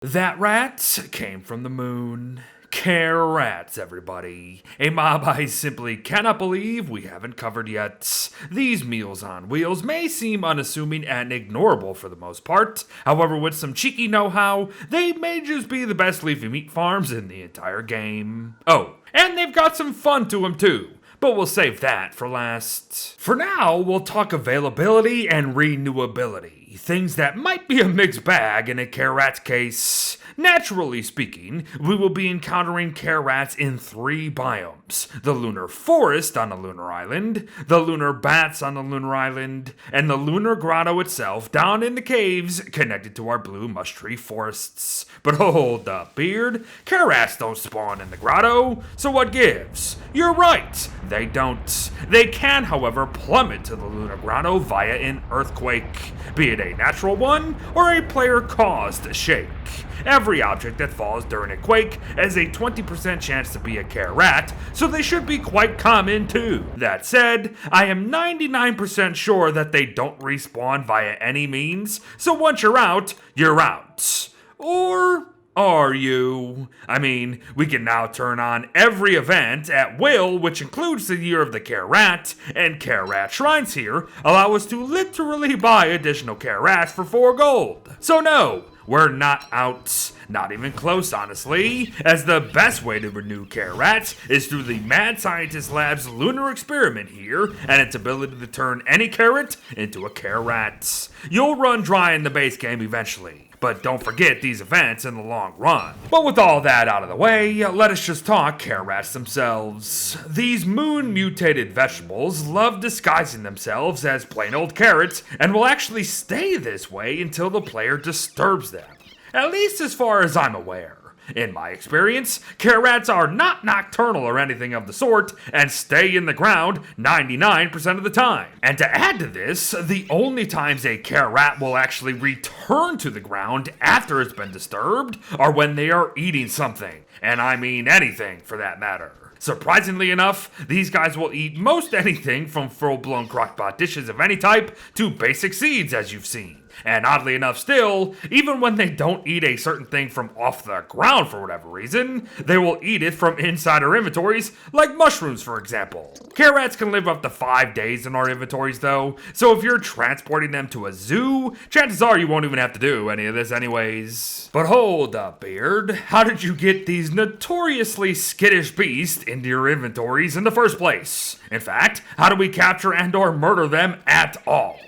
That rat came from the moon. Carrats, everybody. A mob I simply cannot believe we haven't covered yet. These meals on wheels may seem unassuming and ignorable for the most part. However, with some cheeky know-how, they may just be the best leafy meat farms in the entire game. Oh, and they've got some fun to them too. But we'll save that for last. For now, we'll talk availability and renewability. Things that might be a mixed bag in a Carrats case. Naturally speaking, we will be encountering Carrats in 3 biomes. The lunar forest on a lunar island, the lunar bats on a lunar island, and the lunar grotto itself down in the caves connected to our blue mush tree forests. But hold up, Beard. Carrats don't spawn in the grotto, so what gives? You're right, they don't. They can, however, plummet to the lunar grotto via an earthquake, be it a natural one or a player-caused shake. Every object that falls during a quake has a 20% chance to be a Carrat, so they should be quite common too. That said, I am 99% sure that they don't respawn via any means, so once you're out, you're out. Or are you? I mean, we can now turn on every event at will, which includes the Year of the Carrat, and Carrat shrines here allow us to literally buy additional Carrats for 4 gold. So no, we're not out. Not even close, honestly, as the best way to renew Carrats is through the Mad Scientist Lab's lunar experiment here and its ability to turn any carrot into a Carrat. You'll run dry in the base game eventually, but don't forget these events in the long run. But with all that out of the way, let us just talk Carrats themselves. These moon-mutated vegetables love disguising themselves as plain old carrots and will actually stay this way until the player disturbs them. At least as far as I'm aware. In my experience, Carrats are not nocturnal or anything of the sort and stay in the ground 99% of the time. And to add to this, the only times a Carrat will actually return to the ground after it's been disturbed are when they are eating something. And I mean anything for that matter. Surprisingly enough, these guys will eat most anything from full-blown crockpot dishes of any type to basic seeds, as you've seen. And oddly enough still, even when they don't eat a certain thing from off the ground for whatever reason, they will eat it from inside our inventories, like mushrooms for example. Carrats can live up to 5 days in our inventories though, so if you're transporting them to a zoo, chances are you won't even have to do any of this anyways. But hold up, Beard, how did you get these notoriously skittish beasts into your inventories in the first place? In fact, how do we capture and or murder them at all?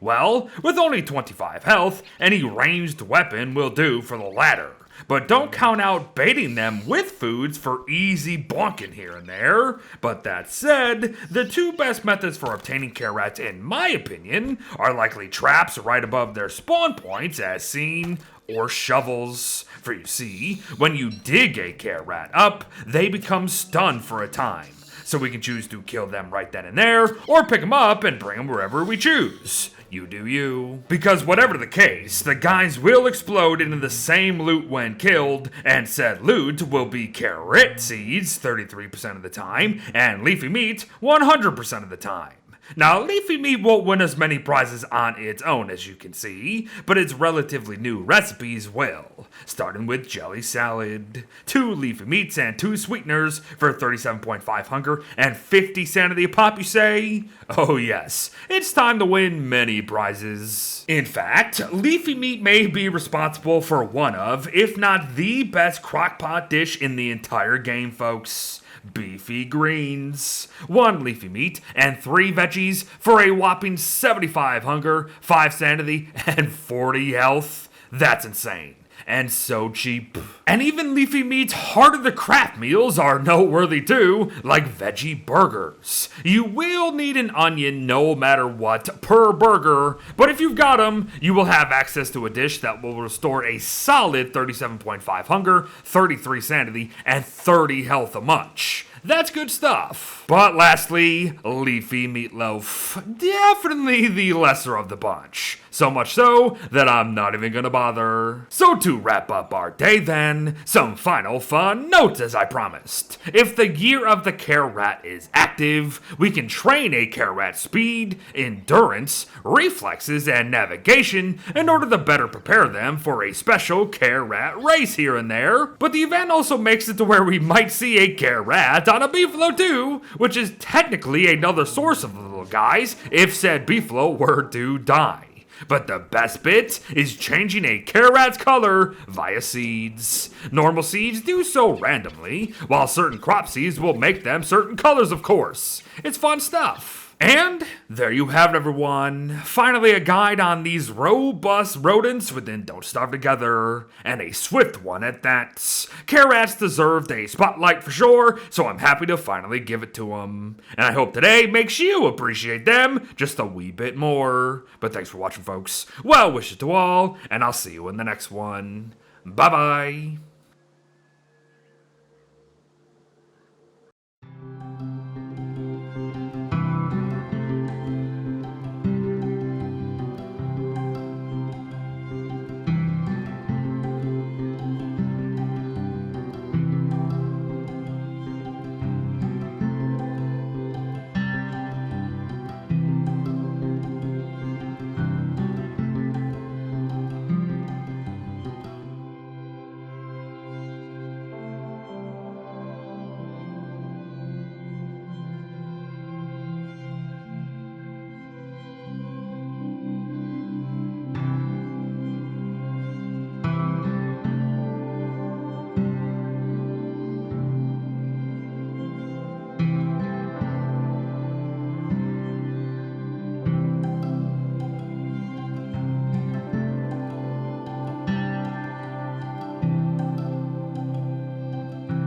Well, with only 25 health, any ranged weapon will do for the latter. But don't count out baiting them with foods for easy bonking here and there. But that said, the 2 best methods for obtaining Carrats, in my opinion, are likely traps right above their spawn points as seen, or shovels. For you see, when you dig a Carrat up, they become stunned for a time. So we can choose to kill them right then and there, or pick them up and bring them wherever we choose. You do you. Because whatever the case, the guys will explode into the same loot when killed, and said loot will be carrot seeds 33% of the time, and leafy meat 100% of the time. Now, leafy meat won't win as many prizes on its own as you can see, but its relatively new recipes will, starting with jelly salad. 2 leafy meats and 2 sweeteners for 37.5 hunger and 50 sanity a pop, you say? Oh yes, it's time to win many prizes. In fact, leafy meat may be responsible for one of, if not the best crockpot dish in the entire game, folks. Beefy greens. 1 leafy meat and 3 veggies for a whopping 75 hunger, 5 sanity, and 40 health. That's insane. And so cheap. And even leafy meat's harder to craft meals are noteworthy too, like veggie burgers. You will need an onion no matter what per burger, but if you've got them, you will have access to a dish that will restore a solid 37.5 hunger, 33 sanity, and 30 health a munch. That's good stuff. But lastly, leafy meatloaf. Definitely the lesser of the bunch. So much so that I'm not even gonna bother. So to wrap up our day then, some final fun notes as I promised. If the year of the Carrat is active, we can train a Carrat's speed, endurance, reflexes, and navigation in order to better prepare them for a special Carrat race here and there. But the event also makes it to where we might see a Carrat on a beefalo too, which is technically another source of the little guys if said beefalo were to die. But the best bit is changing a Carrat's color via seeds. Normal seeds do so randomly, while certain crop seeds will make them certain colors, of course. It's fun stuff. And there you have it, everyone. Finally, a guide on these robust rodents within Don't Starve Together, and a swift one at that. Carrats deserved a spotlight for sure, so I'm happy to finally give it to them. And I hope today makes you appreciate them just a wee bit more. But thanks for watching, folks. Well wishes to all, and I'll see you in the next one. Bye-bye.